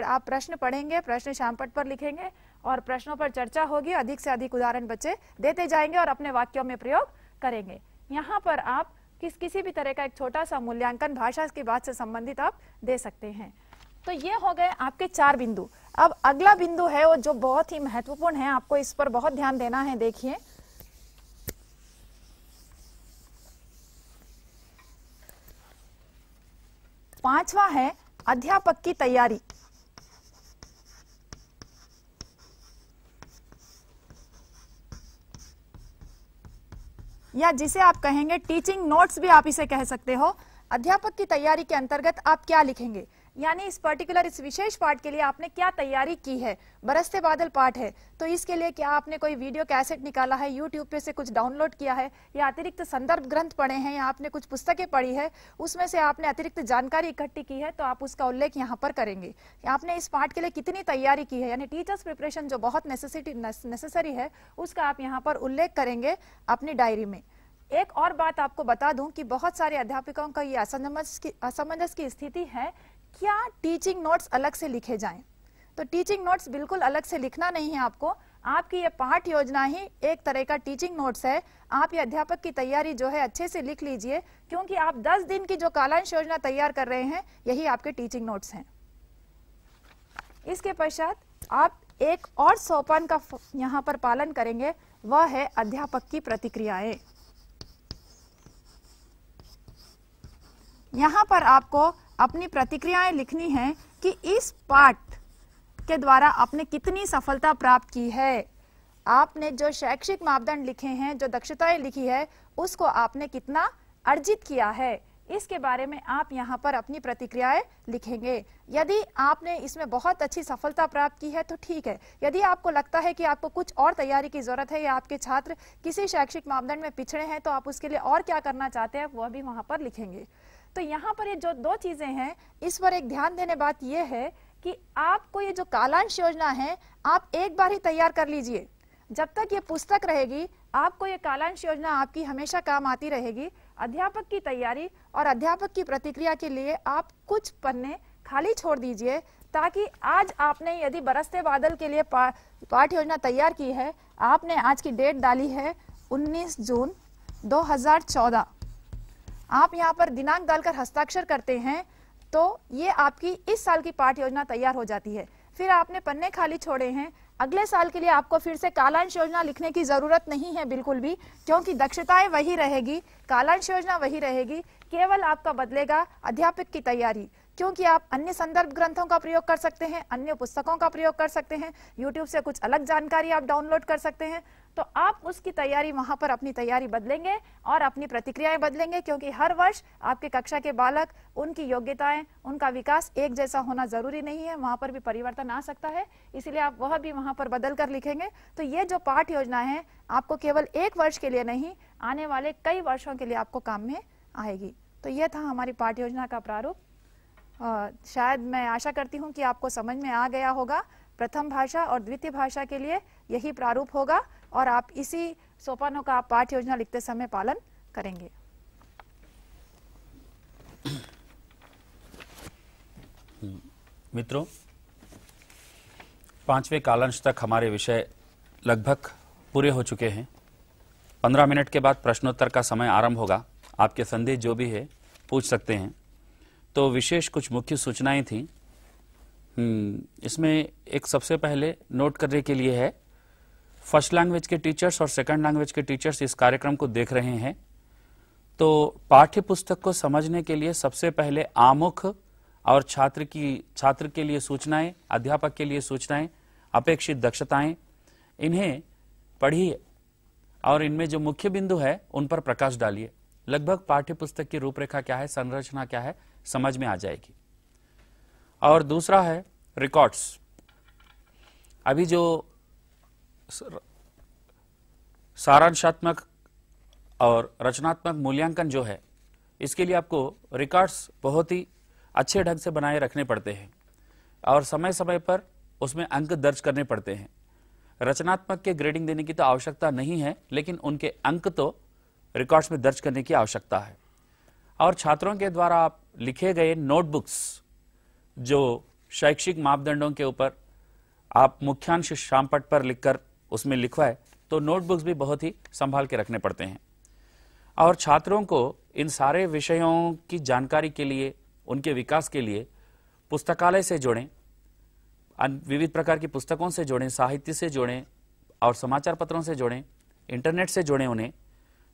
Speaker 4: आप प्रश्न पढ़ेंगे, प्रश्न श्यामपट्ट पर लिखेंगे और प्रश्नों पर चर्चा होगी। अधिक से अधिक उदाहरण बच्चे देते जाएंगे और अपने वाक्यों में प्रयोग करेंगे। यहाँ पर आप किसी भी तरह का एक छोटा सा मूल्यांकन भाषा की बात से संबंधित आप दे सकते हैं। तो ये हो गए आपके 4 बिंदु। अब अगला बिंदु है वो जो बहुत ही महत्वपूर्ण है, आपको इस पर बहुत ध्यान देना है। देखिए, पांचवा है अध्यापक की तैयारी। या जिसे आप कहेंगे टीचिंग नोट्स भी आप इसे कह सकते हो। अध्यापक की तैयारी के अंतर्गत आप क्या लिखेंगे, यानी इस विशेष पाठ के लिए आपने क्या तैयारी की है। बरसते बादल पाठ है तो इसके लिए क्या आपने कोई वीडियो कैसेट निकाला है, यूट्यूब पे से कुछ डाउनलोड किया है, या अतिरिक्त संदर्भ ग्रंथ पढ़े हैं, या आपने कुछ पुस्तकें पढ़ी है, उसमें से आपने अतिरिक्त जानकारी इकट्ठी की है, तो आप उसका उल्लेख यहाँ पर करेंगे। आपने इस पाठ के लिए कितनी तैयारी की है, यानी टीचर्स प्रिपरेशन जो बहुत नेसेसरी है उसका आप यहाँ पर उल्लेख करेंगे अपनी डायरी में। एक और बात आपको बता दूं कि बहुत सारे अध्यापकों का ये असमंजस की स्थिति है, क्या टीचिंग नोट्स अलग से लिखे जाएं। तो टीचिंग नोट्स बिल्कुल अलग से लिखना नहीं है आपको। आपकी ये पाठ योजना ही एक तरह का टीचिंग नोट्स है। आप ये अध्यापक की तैयारी जो है अच्छे से लिख लीजिए, क्योंकि आप 10 दिन की जो कालांश योजना तैयार कर रहे हैं यही आपके टीचिंग नोट्स हैं। इसके पश्चात आप एक और सोपान का यहाँ पर पालन करेंगे, वह है अध्यापक की प्रतिक्रियाएं। यहाँ पर आपको अपनी प्रतिक्रियाएं लिखनी है कि इस पाठ के द्वारा आपने कितनी सफलता प्राप्त की है। आपने जो शैक्षिक मापदंड लिखे हैं, जो दक्षताएं लिखी है, उसको आपने कितना अर्जित किया है, इसके बारे में आप यहाँ पर अपनी प्रतिक्रियाएं लिखेंगे। यदि आपने इसमें बहुत अच्छी सफलता प्राप्त की है तो ठीक है। यदि आपको लगता है कि आपको कुछ और तैयारी की जरूरत है, या आपके छात्र किसी शैक्षिक मापदंड में पिछड़े हैं, तो आप उसके लिए और क्या करना चाहते हैं वह भी वहां पर लिखेंगे। तो यहाँ पर ये जो 2 चीजें हैं, इस पर एक ध्यान देने बात यह है कि आपको ये जो कालांश योजना है आप एक बार ही तैयार कर लीजिए। जब तक ये पुस्तक रहेगी आपको ये कालांश योजना आपकी हमेशा काम आती रहेगी। अध्यापक की तैयारी और अध्यापक की प्रतिक्रिया के लिए आप कुछ पन्ने खाली छोड़ दीजिए, ताकि आज आपने यदि बरसते बादल के लिए पाठ योजना तैयार की है, आपने आज की डेट डाली है 19 जून 2014, आप यहाँ पर दिनांक डालकर हस्ताक्षर करते हैं तो ये आपकी इस साल की पाठ योजना तैयार हो जाती है। फिर आपने पन्ने खाली छोड़े हैं, अगले साल के लिए आपको फिर से कालांश योजना लिखने की जरूरत नहीं है बिल्कुल भी, क्योंकि दक्षताएं वही रहेगी, कालांश योजना वही रहेगी। केवल आपका बदलेगा अध्यापक की तैयारी, क्योंकि आप अन्य संदर्भ ग्रंथों का प्रयोग कर सकते हैं, अन्य पुस्तकों का प्रयोग कर सकते हैं, यूट्यूब से कुछ अलग जानकारी आप डाउनलोड कर सकते हैं। तो आप उसकी तैयारी वहां पर अपनी तैयारी बदलेंगे और अपनी प्रतिक्रियाएं बदलेंगे, क्योंकि हर वर्ष आपके कक्षा के बालक, उनकी योग्यताएं, उनका विकास एक जैसा होना जरूरी नहीं है, वहां पर भी परिवर्तन आ सकता है, इसलिए आप वह भी वहां पर बदल कर लिखेंगे। तो ये जो पाठ योजना है आपको केवल 1 वर्ष के लिए नहीं, आने वाले कई वर्षों के लिए आपको काम में आएगी। तो यह था हमारी पाठ योजना का प्रारूप। शायद मैं आशा करती हूँ कि आपको समझ में आ गया होगा। प्रथम भाषा और द्वितीय भाषा के लिए यही प्रारूप होगा और आप इसी सोपानों का पाठ योजना लिखते समय पालन करेंगे।
Speaker 1: मित्रों, 5वें कालांश तक हमारे विषय लगभग पूरे हो चुके हैं। 15 मिनट के बाद प्रश्नोत्तर का समय आरंभ होगा। आपके संदेह जो भी है पूछ सकते हैं। तो विशेष कुछ मुख्य सूचनाएं थी। इसमें एक सबसे पहले नोट करने के लिए है, फर्स्ट लैंग्वेज के टीचर्स और सेकंड लैंग्वेज के टीचर्स इस कार्यक्रम को देख रहे हैं, तो पाठ्य पुस्तक को समझने के लिए सबसे पहले आमुख और छात्र के लिए सूचनाएं, अध्यापक के लिए सूचनाएं अपेक्षित दक्षताएं, इन्हें पढ़िए और इनमें जो मुख्य बिंदु है उन पर प्रकाश डालिए। लगभग पाठ्य पुस्तक की रूपरेखा क्या है, संरचना क्या है, समझ में आ जाएगी। और दूसरा है रिकॉर्ड्स। अभी जो सारांशात्मक और रचनात्मक मूल्यांकन जो है, इसके लिए आपको रिकॉर्ड्स बहुत ही अच्छे ढंग से बनाए रखने पड़ते हैं और समय समय पर उसमें अंक दर्ज करने पड़ते हैं। रचनात्मक के ग्रेडिंग देने की तो आवश्यकता नहीं है, लेकिन उनके अंक तो रिकॉर्ड्स में दर्ज करने की आवश्यकता है। और छात्रों के द्वारा आप लिखे गए नोटबुक्स, जो शैक्षिक मापदंडों के ऊपर आप मुख्यांश शामपट पर लिखकर उसमें लिखवाए, तो नोटबुक्स भी बहुत ही संभाल के रखने पड़ते हैं। और छात्रों को इन सारे विषयों की जानकारी के लिए, उनके विकास के लिए पुस्तकालय से जोड़ें, विविध प्रकार की पुस्तकों से जोड़ें, साहित्य से जोड़ें और समाचार पत्रों से जोड़ें, इंटरनेट से जोड़ें उन्हें।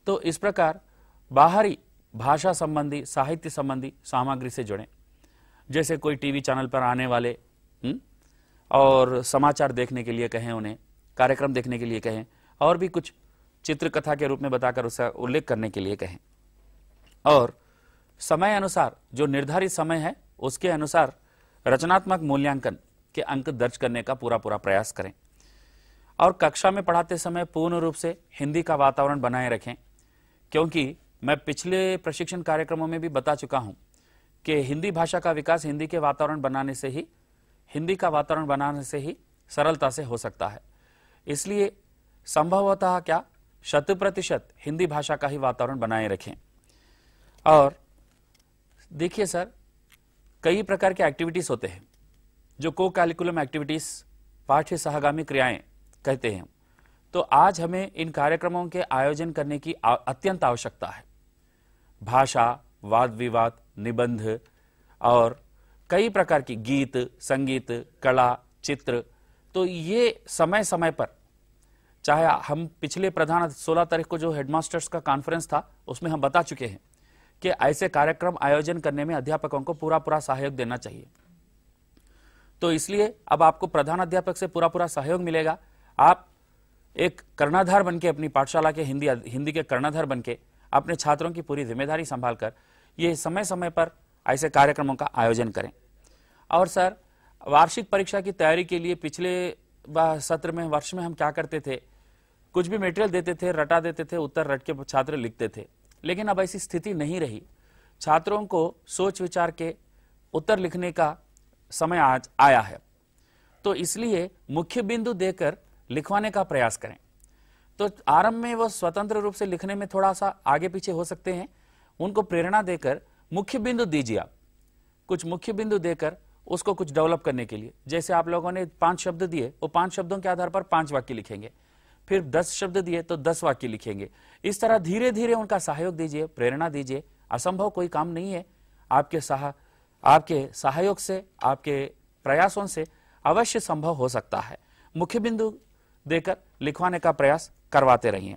Speaker 1: तो इस प्रकार बाहरी भाषा संबंधी, साहित्य संबंधी सामग्री से जोड़ें, जैसे कोई टीवी चैनल पर आने वाले और समाचार देखने के लिए कहें उन्हें, कार्यक्रम देखने के लिए कहें, और भी कुछ चित्रकथा के रूप में बताकर उसका उल्लेख करने के लिए कहें। और समय अनुसार, जो निर्धारित समय है उसके अनुसार रचनात्मक मूल्यांकन के अंक दर्ज करने का पूरा प्रयास करें। और कक्षा में पढ़ाते समय पूर्ण रूप से हिंदी का वातावरण बनाए रखें, क्योंकि मैं पिछले प्रशिक्षण कार्यक्रमों में भी बता चुका हूं कि हिंदी भाषा का विकास हिंदी का वातावरण बनाने से ही सरलता से हो सकता है। इसलिए संभवतः 100% हिंदी भाषा का ही वातावरण बनाए रखें। और देखिए सर, कई प्रकार के एक्टिविटीज होते हैं जो को कैरिकुलम एक्टिविटीज, पाठ्य सहगामी क्रियाएं कहते हैं। तो आज हमें इन कार्यक्रमों के आयोजन करने की अत्यंत आवश्यकता है। भाषा, वाद विवाद, निबंध और कई प्रकार की गीत, संगीत, कला, चित्र, तो ये समय समय पर, चाहे हम पिछले प्रधान 16 तारीख को जो हेडमास्टर्स का कॉन्फ्रेंस था उसमें हम बता चुके हैं कि ऐसे कार्यक्रम आयोजन करने में अध्यापकों को पूरा सहयोग देना चाहिए। तो इसलिए अब आपको प्रधान अध्यापक से पूरा सहयोग मिलेगा। आप एक कर्णधार बनके, अपनी पाठशाला के हिंदी के कर्णधार बनके अपने छात्रों की पूरी जिम्मेदारी संभालकर ये समय समय पर ऐसे कार्यक्रमों का आयोजन करें। और सर, वार्षिक परीक्षा की तैयारी के लिए पिछले वर्ष में हम क्या करते थे, कुछ भी मटेरियल देते थे, रटा देते थे, उत्तर रट के छात्र लिखते थे। लेकिन अब ऐसी स्थिति नहीं रही। छात्रों को सोच विचार के उत्तर लिखने का समय आज आया है। तो इसलिए मुख्य बिंदु देकर लिखवाने का प्रयास करें। तो आरंभ में वो स्वतंत्र रूप से लिखने में थोड़ा सा आगे पीछे हो सकते हैं, उनको प्रेरणा देकर मुख्य बिंदु दीजिए। आप कुछ मुख्य बिंदु देकर उसको कुछ डेवलप करने के लिए, जैसे आप लोगों ने 5 शब्द दिए, वो 5 शब्दों के आधार पर 5 वाक्य लिखेंगे, फिर 10 शब्द दिए तो 10 वाक्य लिखेंगे। इस तरह धीरे धीरे उनका सहयोग दीजिए, प्रेरणा दीजिए। असंभव कोई काम नहीं है। आपके सहयोग से, आपके प्रयासों से अवश्य संभव हो सकता है। मुख्य बिंदु देकर लिखवाने का प्रयास करवाते रहिए।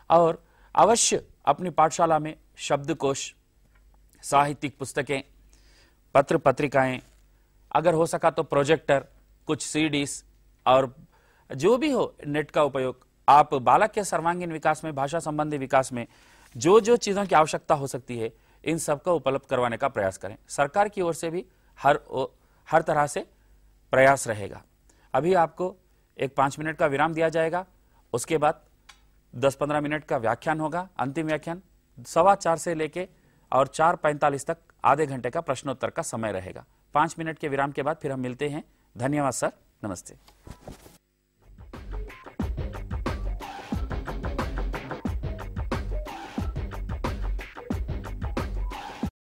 Speaker 1: और अवश्य अपनी पाठशाला में शब्दकोश, साहित्यिक पुस्तकें, पत्र पत्रिकाएं, अगर हो सका तो प्रोजेक्टर, कुछ सीडीज और जो भी हो नेट का उपयोग, आप बालक के सर्वांगीण विकास में, भाषा संबंधी विकास में जो जो चीजों की आवश्यकता हो सकती है, इन सबका उपलब्ध करवाने का प्रयास करें। सरकार की ओर से भी हर तरह से प्रयास रहेगा। अभी आपको एक 5 मिनट का विराम दिया जाएगा, उसके बाद 10-15 मिनट का व्याख्यान होगा, अंतिम व्याख्यान 4:15 से लेके और 4:45 तक आधे घंटे का प्रश्नोत्तर का समय रहेगा। 5 मिनट के विराम के बाद फिर हम मिलते हैं। धन्यवाद सर, नमस्ते।